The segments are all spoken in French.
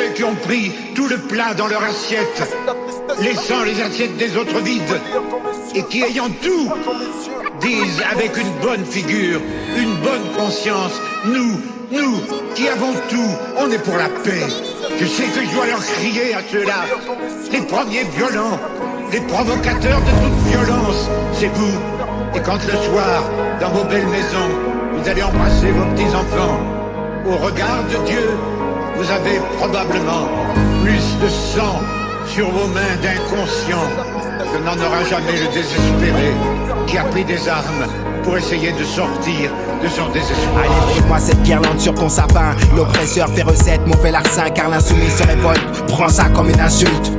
ceux qui ont pris tout le plat dans leur assiette, laissant les assiettes des autres vides, et qui, ayant tout, disent avec une bonne figure, une bonne conscience, nous qui avons tout, on est pour la paix. Je sais que je dois leur crier à ceux-là, les premiers violents, les provocateurs de toute violence, c'est vous. Et quand le soir, dans vos belles maisons, vous allez embrasser vos petits-enfants, au regard de Dieu, vous avez probablement plus de sang sur vos mains d'inconscients que n'en aura jamais le désespéré qui a pris des armes pour essayer de sortir de son désespoir. Allez, brûle-moi cette guirlande sur ton sapin. L'oppresseur fait recette, mauvais larcin, car l'insoumis se révolte. Prends ça comme une insulte.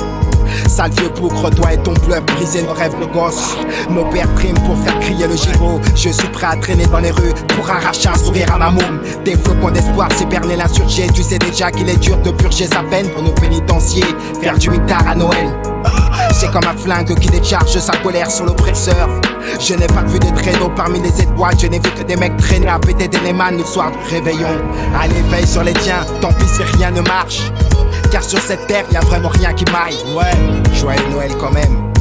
Sale vieux bougre, toi et ton bluff, briser nos rêves de gosse. Nos pères priment pour faire crier le giro. Je suis prêt à traîner dans les rues pour arracher un sourire à ma môme. Des flocons d'espoir, c'est berner l'insurgé. Tu sais déjà qu'il est dur de purger sa peine pour nos pénitenciers. Faire du mitard à Noël, c'est comme un flingue qui décharge sa colère sur l'oppresseur. Je n'ai pas vu de traîneaux parmi les étoiles. Je n'ai vu que des mecs traîner à péter des Lehman le soir du réveillon. Allez, veille sur les tiens, tant pis si rien ne marche, car sur cette terre y'a vraiment rien qui m'aille. Ouais, joyeux Noël quand même.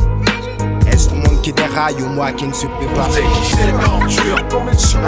Est-ce ton monde qui déraille ou moi qui ne supplie pas? C'est l'ordure.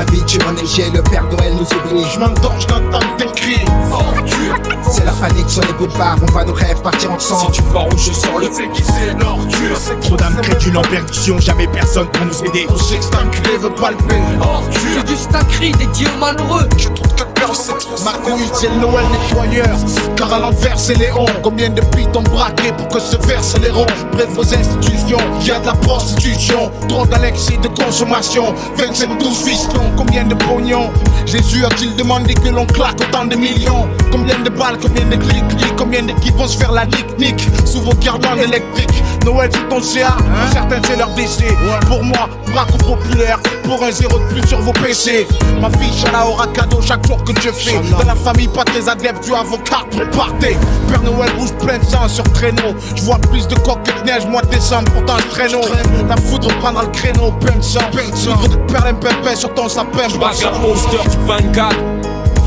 Habitué enneigé, le Père Noël nous oublie. Je m'endors, je t'entends tes cris. Ordure. C'est la panique sur les boulevards, on voit nos rêves partir ensemble. Si tu pars où je sors le fait qui c'est l'ordure. Trop d'âmes crédules en perdition, jamais personne pour nous aider. On sait que c'est un clé, veut pas le payer. Ordure. C'est juste un cri dédié aux malheureux. Je trouve que personne. Ma couille, c'est le Noël nettoyeur. Car à l'envers, c'est Léon. Combien de pites ont braqué pour que se versent les ronds? Près de vos institutions, y'a de la prostitution. Trop d'alexis de consommation. 25-12 fistons, combien de pognon? Jésus a-t-il demandé que l'on claque autant de millions? Combien de balles, combien de clics, combien de qui vont se faire la nique sous vos gardes électriques? Noël c'est ton CA, pour certains c'est leur décès. Pour moi, braco populaire, pour un zéro de plus sur vos PC. Ma fiche à la aura cadeau chaque jour que Dieu fait. Dans la famille, pas très adeptes, tu as vos cartes, prépartez. Père Noël rouge plein de sang sur traîneau. Je vois plus de coques que de neige, mois de décembre, pourtant je traîneau. La foudre prendra le créneau, plein de sang. Livre de perles pimpin sur ton sapin. Je passe un monster du 24.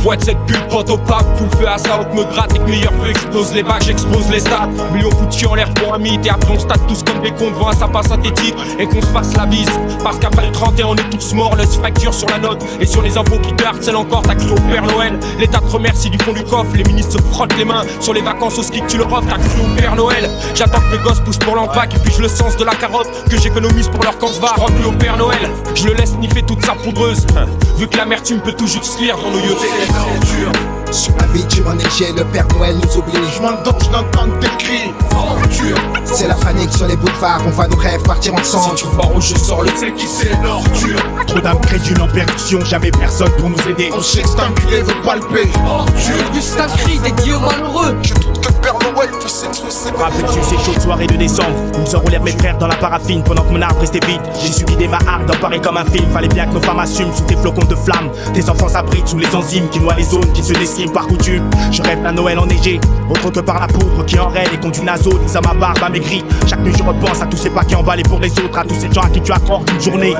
Fouette cette pute, pote au pape, full feu à ça, haute me gratte et que meilleur feu explose les bacs, j'explose les stats. Millions foutus en l'air pour un mythe et après on state tous comme des cons devant un sapin synthétique et qu'on se fasse la bise. Parce qu'après le 31 on est tous morts, le fracture sur la note et sur les infos qui te harcèlent encore, t'as cru au Père Noël. L'État te remercie du fond du coffre, les ministres se frottent les mains sur les vacances au ski que tu leur offres, t'as cru au Père Noël. J'attends que mes gosses poussent pour l'empac et puis je le sens de la carotte que j'économise pour leur cancer. Je crois plus au Père Noël, je le laisse sniffer toute sa poudreuse. Vu que l'amertume peut tout juste lire dans nos yeux. Sur la bitume enneigée, le Père Noël nous oublie. Je m'endors, je n'entends tes cris. Ordure. C'est la panique sur les boulevards, on voit nos rêves partir ensemble. Si tu pars où je sors le fait qui c'est l'ordure. Trop d'âmes crédules en perdition, jamais personne pour nous aider. On sait que c'est un clé, veut pas le payer. Ordure. C'est juste un cri dédié aux malheureux. Je doute que Père Noël puisse être c'est pas Rappelle-tu ces chaudes soirées de décembre où nous enroulèrent mes frères dans la paraffine pendant que mon arbre restait vide. J'ai subi des mahars dans Paris comme un film. Fallait bien que nos femmes assument sous des flocons de flammes. Tes enfants s'abritent sous les enzymes qui noient les zones qui se déciment par coutume. Je rêve d'un Noël enneigé, autre que par la poudre qui enraide et conduit naso, à ma barbe amaigrie. Chaque nuit je repense à tous ces paquets emballés pour les autres, à tous ces gens à qui tu accordes une journée.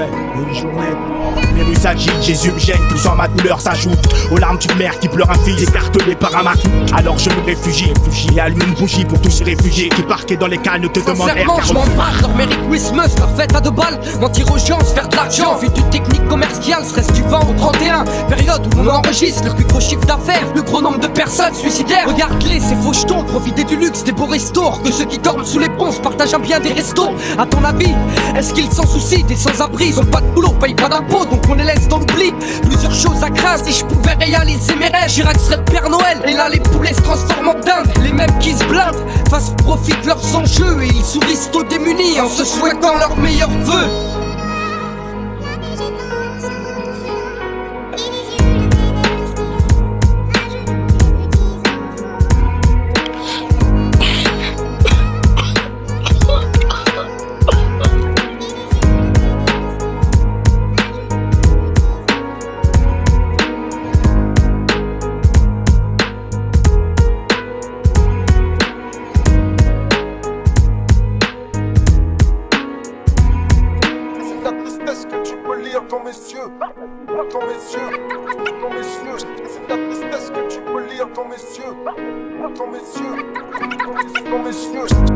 Les rues s'agitent, Jésus me gêne, tout en ma douleur s'ajoute aux larmes d'une mère qui pleure un fils écartelé par un matou. Alors je me réfugie et allume une bougie pour tous ces réfugiés qui parqués dans les cales ne te demandent rien. Sincèrement, je m'en bats, leur Merry Christmas, leur fête à 2 balles, mentir aux gens, se faire de l'argent, vu toute technique commerciale, serait-ce du vent au 31, période où on enregistre le plus gros chiffre d'affaires, le gros nombre de personnes suicidaires. Regarde-les, ces faux jetons, profiter du luxe des beaux restos, que ceux qui dorment sous les ponts se partagent un bien des restos. À ton avis, est-ce qu'ils s'en soucient des sans-abri? Ils ont pas de boulot, payent pas d'impôts, donc on les laisse dans l'oubli. Plusieurs choses à craindre, si je pouvais réaliser mes rêves, Chirac serait le Père Noël, et là les poulets se transforment en dingue. Les mêmes qui se blindent, fassent profit de leurs enjeux, et ils sourient aux démunis en se souhaitant leurs meilleurs vœux. Dans mes yeux, c'est la tristesse que tu peux lire dans mes yeux. Attends messieurs, attends messieurs.